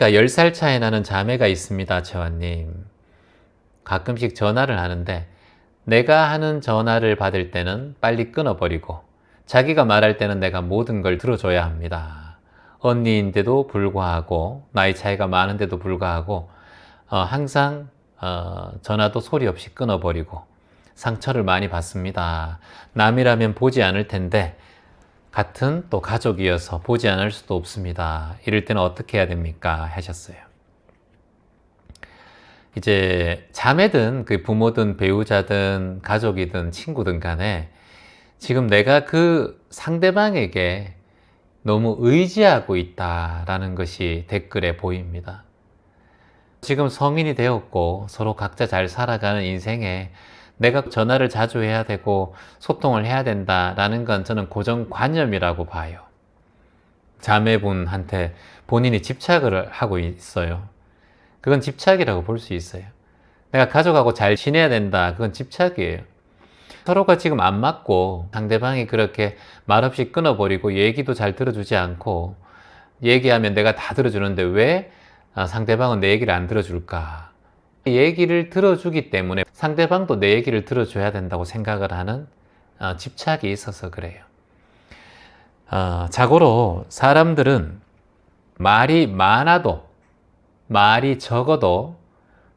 그러니까 10살 차이 나는 자매가 있습니다, 채화님. 가끔씩 전화를 하는데 내가 하는 전화를 받을 때는 빨리 끊어버리고 자기가 말할 때는 내가 모든 걸 들어줘야 합니다. 언니인데도 불구하고 나이 차이가 많은데도 불구하고 항상 전화도 소리 없이 끊어버리고 상처를 많이 받습니다. 남이라면 보지 않을 텐데 같은 또 가족이어서 보지 않을 수도 없습니다. 이럴 때는 어떻게 해야 됩니까? 하셨어요. 이제 자매든 그 부모든 배우자든 가족이든 친구든 간에 지금 내가 그 상대방에게 너무 의지하고 있다라는 것이 댓글에 보입니다. 지금 성인이 되었고 서로 각자 잘 살아가는 인생에 내가 전화를 자주 해야 되고 소통을 해야 된다라는 건 저는 고정관념이라고 봐요. 자매분한테 본인이 집착을 하고 있어요. 그건 집착이라고 볼 수 있어요. 내가 가족하고 잘 지내야 된다. 그건 집착이에요. 서로가 지금 안 맞고 상대방이 그렇게 말없이 끊어버리고 얘기도 잘 들어주지 않고 얘기하면 내가 다 들어주는데 왜 상대방은 내 얘기를 안 들어줄까? 얘기를 들어주기 때문에 상대방도 내 얘기를 들어줘야 된다고 생각을 하는 집착이 있어서 그래요. 자고로 사람들은 말이 많아도 말이 적어도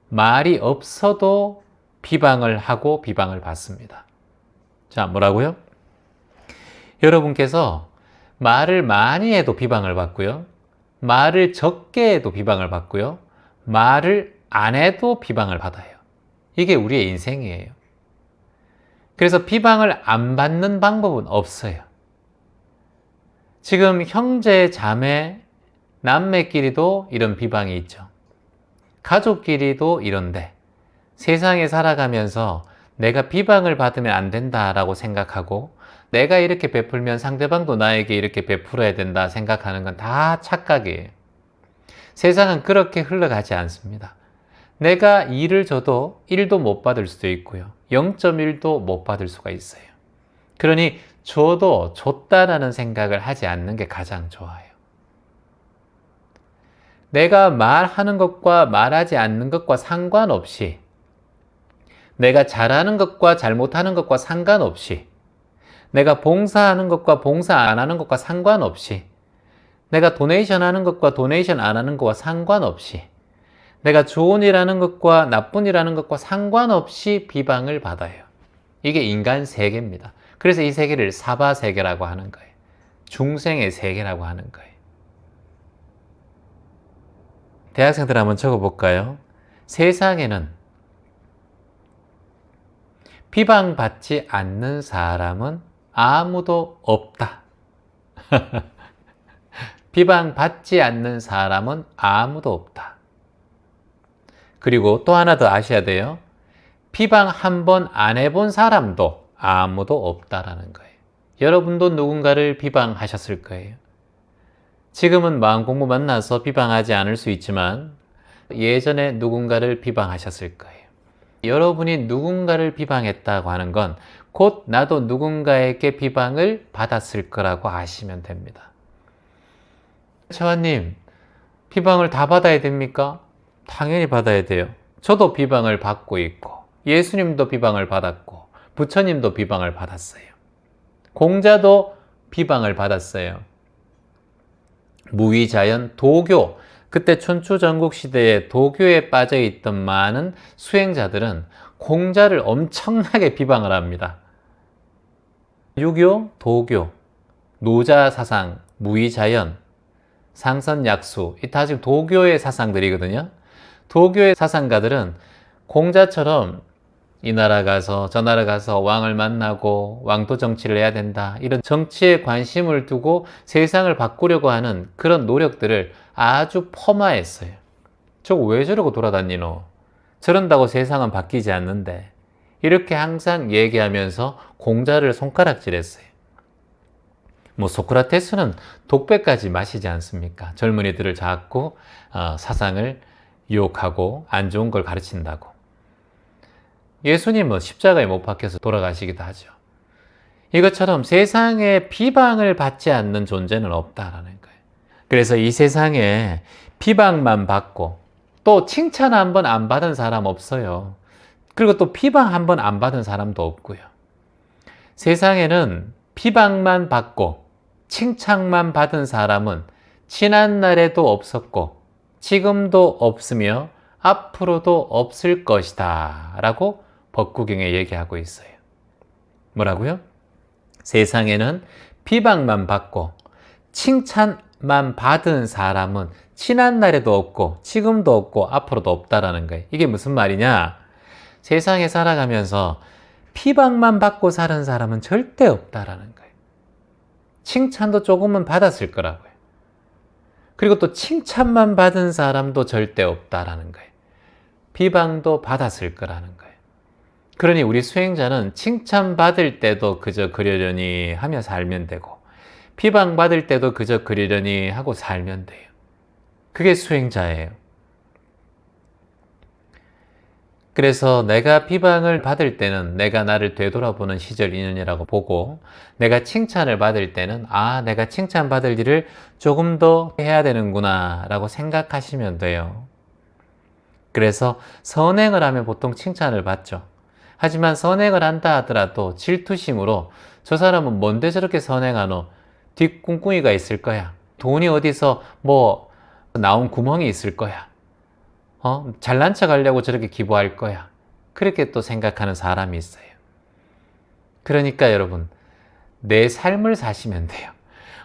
말이 없어도 비방을 하고 비방을 받습니다. 자, 뭐라고요? 여러분께서 말을 많이 해도 비방을 받고요. 말을 적게 해도 비방을 받고요. 말을 안 해도 비방을 받아요. 이게 우리의 인생이에요. 그래서 비방을 안 받는 방법은 없어요. 지금 형제, 자매, 남매끼리도 이런 비방이 있죠. 가족끼리도 이런데 세상에 살아가면서 내가 비방을 받으면 안 된다라고 생각하고 내가 이렇게 베풀면 상대방도 나에게 이렇게 베풀어야 된다 생각하는 건 다 착각이에요. 세상은 그렇게 흘러가지 않습니다. 내가 2를 줘도 1도 못 받을 수도 있고요. 0.1도 못 받을 수가 있어요. 그러니 줘도 줬다라는 생각을 하지 않는 게 가장 좋아요. 내가 말하는 것과 말하지 않는 것과 상관없이 내가 잘하는 것과 잘못하는 것과 상관없이 내가 봉사하는 것과 봉사 안 하는 것과 상관없이 내가 도네이션 하는 것과 도네이션 안 하는 것과 상관없이 내가 좋은 일 하는 것과 나쁜 일 하는 것과 상관없이 비방을 받아요. 이게 인간 세계입니다. 그래서 이 세계를 사바세계라고 하는 거예요. 중생의 세계라고 하는 거예요. 대학생들 한번 적어볼까요? 세상에는 비방받지 않는 사람은 아무도 없다. 비방받지 않는 사람은 아무도 없다. 그리고 또 하나 더 아셔야 돼요. 비방 한 번 안 해본 사람도 아무도 없다라는 거예요. 여러분도 누군가를 비방하셨을 거예요. 지금은 마음 공부 만나서 비방하지 않을 수 있지만 예전에 누군가를 비방하셨을 거예요. 여러분이 누군가를 비방했다고 하는 건 곧 나도 누군가에게 비방을 받았을 거라고 아시면 됩니다. 채화님, 비방을 다 받아야 됩니까? 당연히 받아야 돼요. 저도 비방을 받고 있고 예수님도 비방을 받았고 부처님도 비방을 받았어요. 공자도 비방을 받았어요. 무위자연 도교, 그때 춘추전국 시대에 도교에 빠져있던 많은 수행자들은 공자를 엄청나게 비방을 합니다. 유교, 도교, 노자사상, 무위자연, 상선약수, 이 다 지금 도교의 사상들이거든요. 도교의 사상가들은 공자처럼 이 나라 가서 저 나라 가서 왕을 만나고 왕도 정치를 해야 된다, 이런 정치에 관심을 두고 세상을 바꾸려고 하는 그런 노력들을 아주 폄하했어요. 저거 왜 저러고 돌아다니노? 저런다고 세상은 바뀌지 않는데, 이렇게 항상 얘기하면서 공자를 손가락질했어요. 뭐 소크라테스는 독배까지 마시지 않습니까? 젊은이들을 자꾸 사상을 유혹하고 안 좋은 걸 가르친다고. 예수님은 십자가에 못 박혀서 돌아가시기도 하죠. 이것처럼 세상에 비방을 받지 않는 존재는 없다라는 거예요. 그래서 이 세상에 비방만 받고 또 칭찬 한 번 안 받은 사람 없어요. 그리고 또 비방 한 번 안 받은 사람도 없고요. 세상에는 비방만 받고 칭찬만 받은 사람은 지난 날에도 없었고 지금도 없으며 앞으로도 없을 것이다 라고 법구경에 얘기하고 있어요. 뭐라고요? 세상에는 비방만 받고 칭찬만 받은 사람은 지난 날에도 없고 지금도 없고 앞으로도 없다라는 거예요. 이게 무슨 말이냐? 세상에 살아가면서 비방만 받고 사는 사람은 절대 없다라는 거예요. 칭찬도 조금은 받았을 거라고요. 그리고 또 칭찬만 받은 사람도 절대 없다라는 거예요. 비방도 받았을 거라는 거예요. 그러니 우리 수행자는 칭찬받을 때도 그저 그러려니 하며 살면 되고 비방받을 때도 그저 그러려니 하고 살면 돼요. 그게 수행자예요. 그래서 내가 비방을 받을 때는 내가 나를 되돌아보는 시절 인연이라고 보고 내가 칭찬을 받을 때는 내가 칭찬받을 일을 조금 더 해야 되는구나 라고 생각하시면 돼요. 그래서 선행을 하면 보통 칭찬을 받죠. 하지만 선행을 한다 하더라도 질투심으로 저 사람은 뭔데 저렇게 선행하노? 뒷꿍꿍이가 있을 거야. 돈이 어디서 나온 구멍이 있을 거야. 잘난 척 하려고 저렇게 기부할 거야. 그렇게 또 생각하는 사람이 있어요. 그러니까 여러분, 내 삶을 사시면 돼요.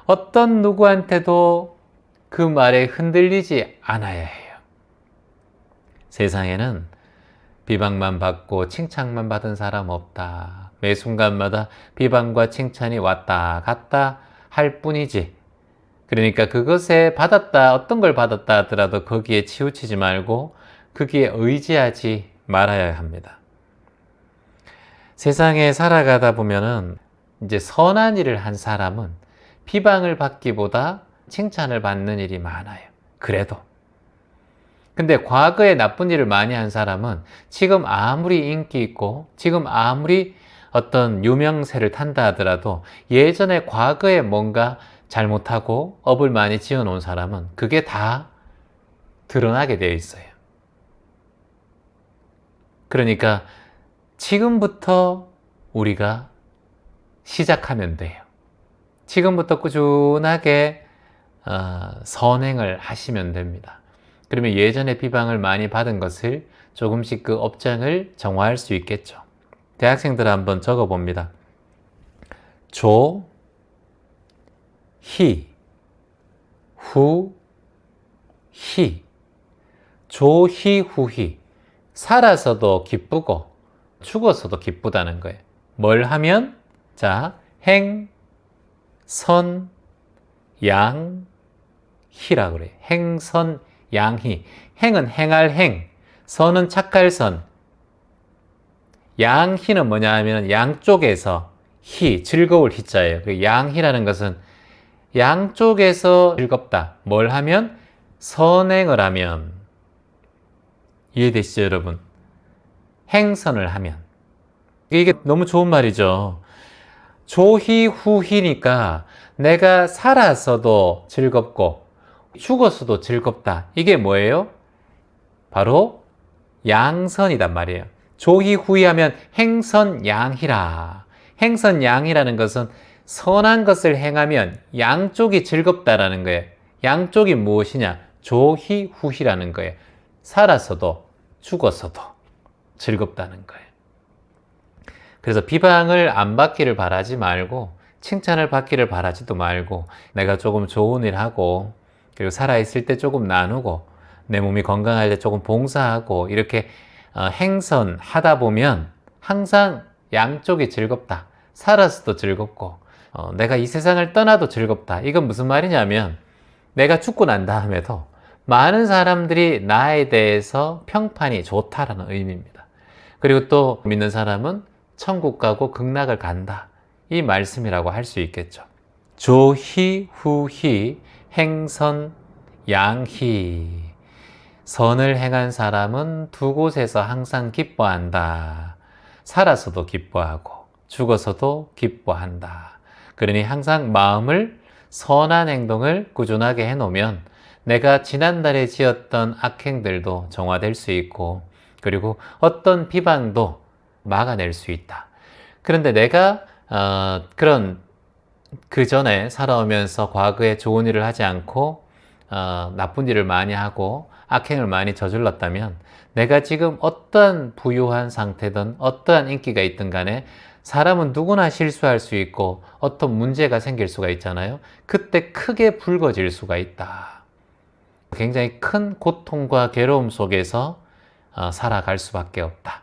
어떤 누구한테도 그 말에 흔들리지 않아야 해요. 세상에는 비방만 받고 칭찬만 받은 사람 없다. 매 순간마다 비방과 칭찬이 왔다 갔다 할 뿐이지. 그러니까 그것에 어떤 걸 받았다 하더라도 거기에 치우치지 말고 거기에 의지하지 말아야 합니다. 세상에 살아가다 보면은 이제 선한 일을 한 사람은 비방을 받기보다 칭찬을 받는 일이 많아요. 그래도. 근데 과거에 나쁜 일을 많이 한 사람은 지금 아무리 인기 있고 지금 아무리 어떤 유명세를 탄다 하더라도 예전에 과거에 뭔가 잘못하고 업을 많이 지어놓은 사람은 그게 다 드러나게 되어 있어요. 그러니까 지금부터 우리가 시작하면 돼요. 지금부터 꾸준하게 선행을 하시면 됩니다. 그러면 예전에 비방을 많이 받은 것을 조금씩 그 업장을 정화할 수 있겠죠. 대학생들 한번 적어봅니다. 조, 희, 후, 희. 조, 희, 후, 희. 살아서도 기쁘고 죽어서도 기쁘다는 거예요. 뭘 하면? 자, 행, 선, 양, 희라 그래요. 행, 선, 양, 희. 행은 행할 행, 선은 착할 선. 양, 희는 뭐냐 하면 양쪽에서 희, 즐거울 희자예요. 양희라는 것은 양쪽에서 즐겁다. 뭘 하면? 선행을 하면. 이해되시죠, 여러분? 행선을 하면. 이게 너무 좋은 말이죠. 조희, 후희니까 내가 살아서도 즐겁고 죽었어도 즐겁다. 이게 뭐예요? 바로 양선이단 말이에요. 조희, 후희 하면 행선, 양희라. 행선, 양희라는 것은 선한 것을 행하면 양쪽이 즐겁다라는 거예요. 양쪽이 무엇이냐? 조희, 후희라는 거예요. 살아서도 죽었어도 즐겁다는 거예요. 그래서 비방을 안 받기를 바라지 말고 칭찬을 받기를 바라지도 말고 내가 조금 좋은 일 하고 그리고 살아있을 때 조금 나누고 내 몸이 건강할 때 조금 봉사하고 이렇게 행선하다 보면 항상 양쪽이 즐겁다. 살아서도 즐겁고 내가 이 세상을 떠나도 즐겁다. 이건 무슨 말이냐면 내가 죽고 난 다음에도 많은 사람들이 나에 대해서 평판이 좋다라는 의미입니다. 그리고 또 믿는 사람은 천국 가고 극락을 간다. 이 말씀이라고 할 수 있겠죠. 조희, 후희, 행선, 양희. 선을 행한 사람은 두 곳에서 항상 기뻐한다. 살아서도 기뻐하고 죽어서도 기뻐한다. 그러니 항상 마음을 선한 행동을 꾸준하게 해놓으면 내가 지난달에 지었던 악행들도 정화될 수 있고, 그리고 어떤 비방도 막아낼 수 있다. 그런데 내가 그런 그 전에 살아오면서 과거에 좋은 일을 하지 않고 나쁜 일을 많이 하고 악행을 많이 저질렀다면, 내가 지금 어떠한 부유한 상태든 어떠한 인기가 있든 간에 사람은 누구나 실수할 수 있고 어떤 문제가 생길 수가 있잖아요. 그때 크게 붉어질 수가 있다. 굉장히 큰 고통과 괴로움 속에서 살아갈 수밖에 없다.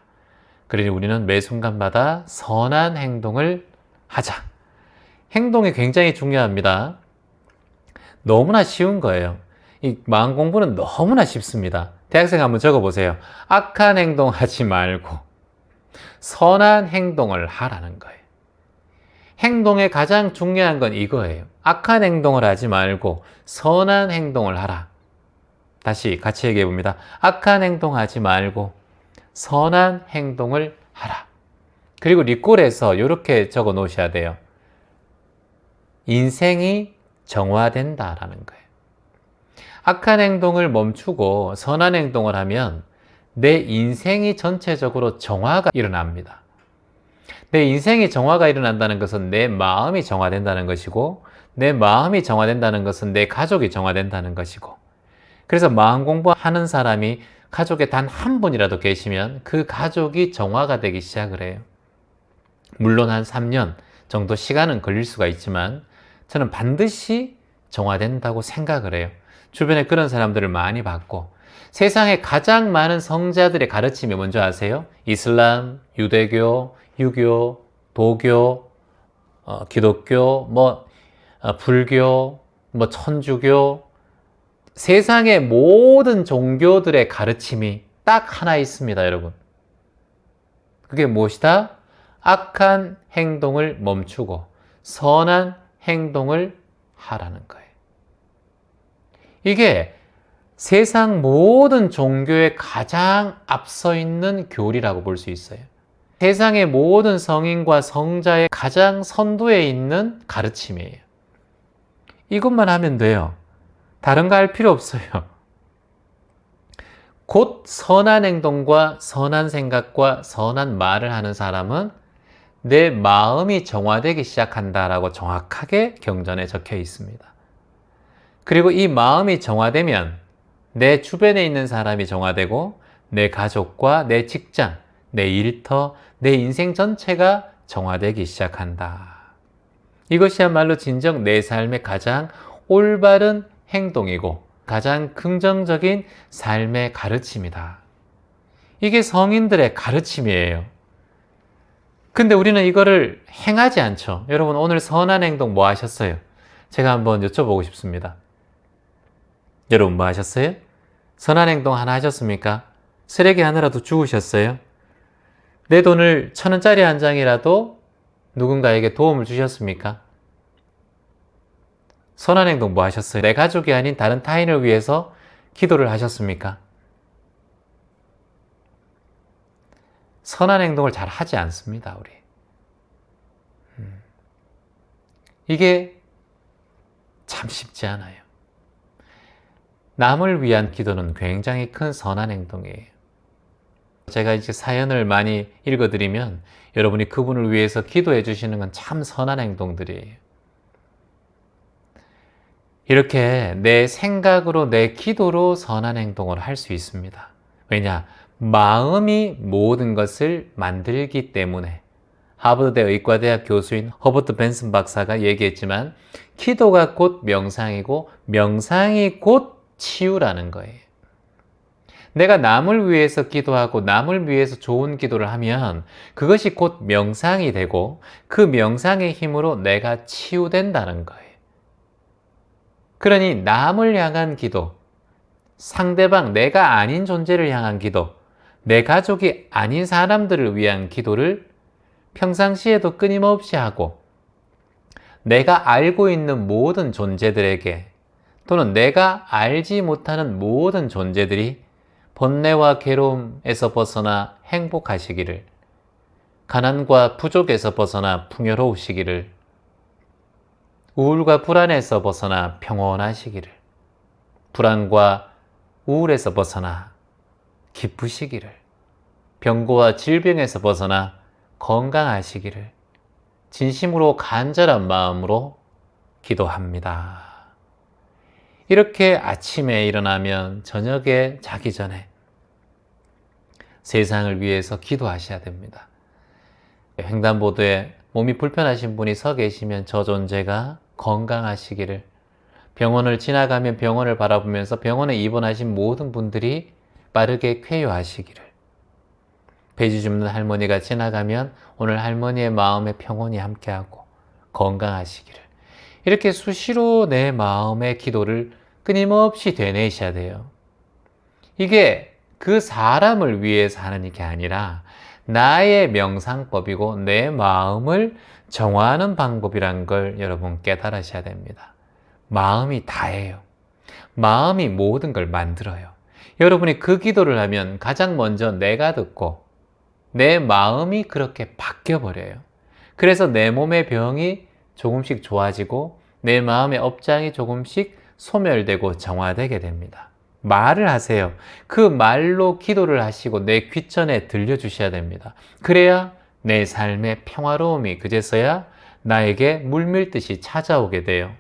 그러니 우리는 매 순간마다 선한 행동을 하자. 행동이 굉장히 중요합니다. 너무나 쉬운 거예요. 이 마음 공부는 너무나 쉽습니다. 대학생 한번 적어보세요. 악한 행동 하지 말고 선한 행동을 하라는 거예요. 행동의 가장 중요한 건 이거예요. 악한 행동을 하지 말고 선한 행동을 하라. 다시 같이 얘기해 봅니다. 악한 행동 하지 말고 선한 행동을 하라. 그리고 릿골에서 이렇게 적어 놓으셔야 돼요. 인생이 정화된다라는 거예요. 악한 행동을 멈추고 선한 행동을 하면 내 인생이 전체적으로 정화가 일어납니다. 내 인생이 정화가 일어난다는 것은 내 마음이 정화된다는 것이고, 내 마음이 정화된다는 것은 내 가족이 정화된다는 것이고, 그래서 마음 공부하는 사람이 가족에 단 한 분이라도 계시면 그 가족이 정화가 되기 시작을 해요. 물론 한 3년 정도 시간은 걸릴 수가 있지만 저는 반드시 정화된다고 생각을 해요. 주변에 그런 사람들을 많이 봤고, 세상에 가장 많은 성자들의 가르침이 뭔지 아세요? 이슬람, 유대교, 유교, 도교, 기독교, 불교, 천주교, 세상의 모든 종교들의 가르침이 딱 하나 있습니다, 여러분. 그게 무엇이다? 악한 행동을 멈추고 선한 행동을 하라는 거예요. 이게 세상 모든 종교의 가장 앞서 있는 교리라고 볼 수 있어요. 세상의 모든 성인과 성자의 가장 선두에 있는 가르침이에요. 이것만 하면 돼요. 다른 거 할 필요 없어요. 곧 선한 행동과 선한 생각과 선한 말을 하는 사람은 내 마음이 정화되기 시작한다라고 정확하게 경전에 적혀 있습니다. 그리고 이 마음이 정화되면 내 주변에 있는 사람이 정화되고 내 가족과 내 직장, 내 일터, 내 인생 전체가 정화되기 시작한다. 이것이야말로 진정 내 삶의 가장 올바른 행동이고 가장 긍정적인 삶의 가르침이다. 이게 성인들의 가르침이에요. 근데 우리는 이거를 행하지 않죠. 여러분, 오늘 선한 행동 뭐 하셨어요? 제가 한번 여쭤보고 싶습니다. 여러분 뭐 하셨어요? 선한 행동 하나 하셨습니까? 쓰레기 하나라도 주우셨어요? 내 돈을 1,000원짜리 한 장이라도 누군가에게 도움을 주셨습니까? 선한 행동 뭐 하셨어요? 내 가족이 아닌 다른 타인을 위해서 기도를 하셨습니까? 선한 행동을 잘 하지 않습니다, 우리. 이게 참 쉽지 않아요. 남을 위한 기도는 굉장히 큰 선한 행동이에요. 제가 이제 사연을 많이 읽어드리면 여러분이 그분을 위해서 기도해 주시는 건 참 선한 행동들이에요. 이렇게 내 생각으로, 내 기도로 선한 행동을 할 수 있습니다. 왜냐? 마음이 모든 것을 만들기 때문에. 하버드대 의과대학 교수인 허버트 벤슨 박사가 얘기했지만 기도가 곧 명상이고 명상이 곧 치유라는 거예요. 내가 남을 위해서 기도하고 남을 위해서 좋은 기도를 하면 그것이 곧 명상이 되고 그 명상의 힘으로 내가 치유된다는 거예요. 그러니 남을 향한 기도, 상대방, 내가 아닌 존재를 향한 기도, 내 가족이 아닌 사람들을 위한 기도를 평상시에도 끊임없이 하고 내가 알고 있는 모든 존재들에게 또는 내가 알지 못하는 모든 존재들이 번뇌와 괴로움에서 벗어나 행복하시기를, 가난과 부족에서 벗어나 풍요로우시기를, 우울과 불안에서 벗어나 평온하시기를, 불안과 우울에서 벗어나 기쁘시기를, 병고와 질병에서 벗어나 건강하시기를 진심으로 간절한 마음으로 기도합니다. 이렇게 아침에 일어나면 저녁에 자기 전에 세상을 위해서 기도하셔야 됩니다. 횡단보도에 몸이 불편하신 분이 서 계시면 저 존재가 건강하시기를, 병원을 지나가면 병원을 바라보면서 병원에 입원하신 모든 분들이 빠르게 쾌유하시기를, 배지 줍는 할머니가 지나가면 오늘 할머니의 마음에 평온이 함께하고 건강하시기를, 이렇게 수시로 내 마음의 기도를 끊임없이 되뇌셔야 돼요. 이게 그 사람을 위해서 하는 게 아니라 나의 명상법이고 내 마음을 정화하는 방법이란 걸 여러분 깨달으셔야 됩니다. 마음이 다예요. 마음이 모든 걸 만들어요. 여러분이 그 기도를 하면 가장 먼저 내가 듣고 내 마음이 그렇게 바뀌어버려요. 그래서 내 몸의 병이 조금씩 좋아지고 내 마음의 업장이 조금씩 소멸되고 정화되게 됩니다. 말을 하세요. 그 말로 기도를 하시고 내 귀천에 들려주셔야 됩니다. 그래야 내 삶의 평화로움이 그제서야 나에게 물밀듯이 찾아오게 돼요.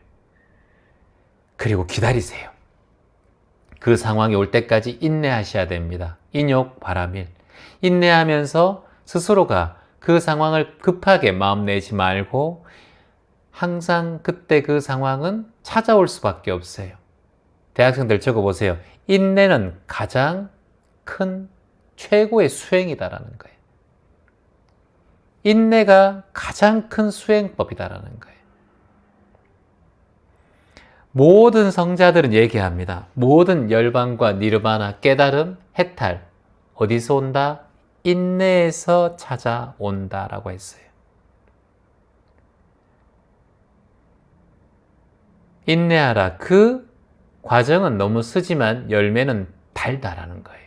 그리고 기다리세요. 그 상황이 올 때까지 인내하셔야 됩니다. 인욕, 바라밀. 인내하면서 스스로가 그 상황을 급하게 마음 내지 말고 항상 그때 그 상황은 찾아올 수밖에 없어요. 대학생들 적어보세요. 인내는 가장 큰 최고의 수행이다라는 거예요. 인내가 가장 큰 수행법이다라는 거예요. 모든 성자들은 얘기합니다. 모든 열반과 니르바나, 깨달음, 해탈 어디서 온다? 인내에서 찾아온다라고 했어요. 인내하라. 그 과정은 너무 쓰지만 열매는 달다라는 거예요.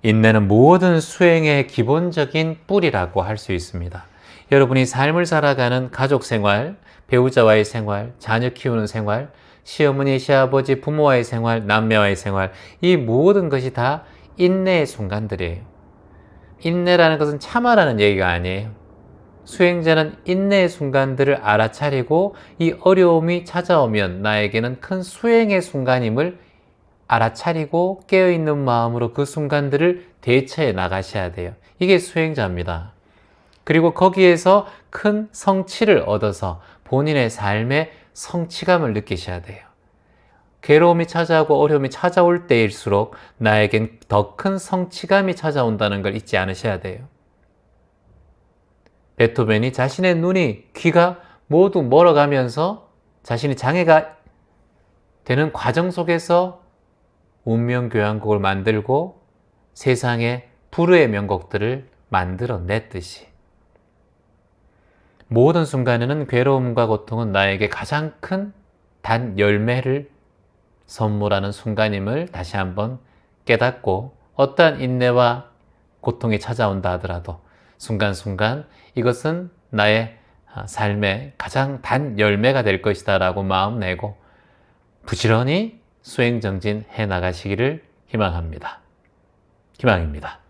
인내는 모든 수행의 기본적인 뿌리라고 할 수 있습니다. 여러분이 삶을 살아가는 가족 생활, 배우자와의 생활, 자녀 키우는 생활, 시어머니, 시아버지, 부모와의 생활, 남매와의 생활, 이 모든 것이 다 인내의 순간들이에요. 인내라는 것은 참아라는 얘기가 아니에요. 수행자는 인내의 순간들을 알아차리고 이 어려움이 찾아오면 나에게는 큰 수행의 순간임을 알아차리고 깨어있는 마음으로 그 순간들을 대처해 나가셔야 돼요. 이게 수행자입니다. 그리고 거기에서 큰 성취를 얻어서 본인의 삶의 성취감을 느끼셔야 돼요. 괴로움이 찾아오고 어려움이 찾아올 때일수록 나에겐 더 큰 성취감이 찾아온다는 걸 잊지 않으셔야 돼요. 베토벤이 자신의 눈이, 귀가 모두 멀어가면서 자신이 장애가 되는 과정 속에서 운명교향곡을 만들고 세상에 불후의 명곡들을 만들어냈듯이 모든 순간에는 괴로움과 고통은 나에게 가장 큰 단 열매를 선물하는 순간임을 다시 한번 깨닫고 어떠한 인내와 고통이 찾아온다 하더라도 순간순간 이것은 나의 삶의 가장 단 열매가 될 것이다 라고 마음 내고 부지런히 수행정진 해 나가시기를 희망합니다. 희망입니다.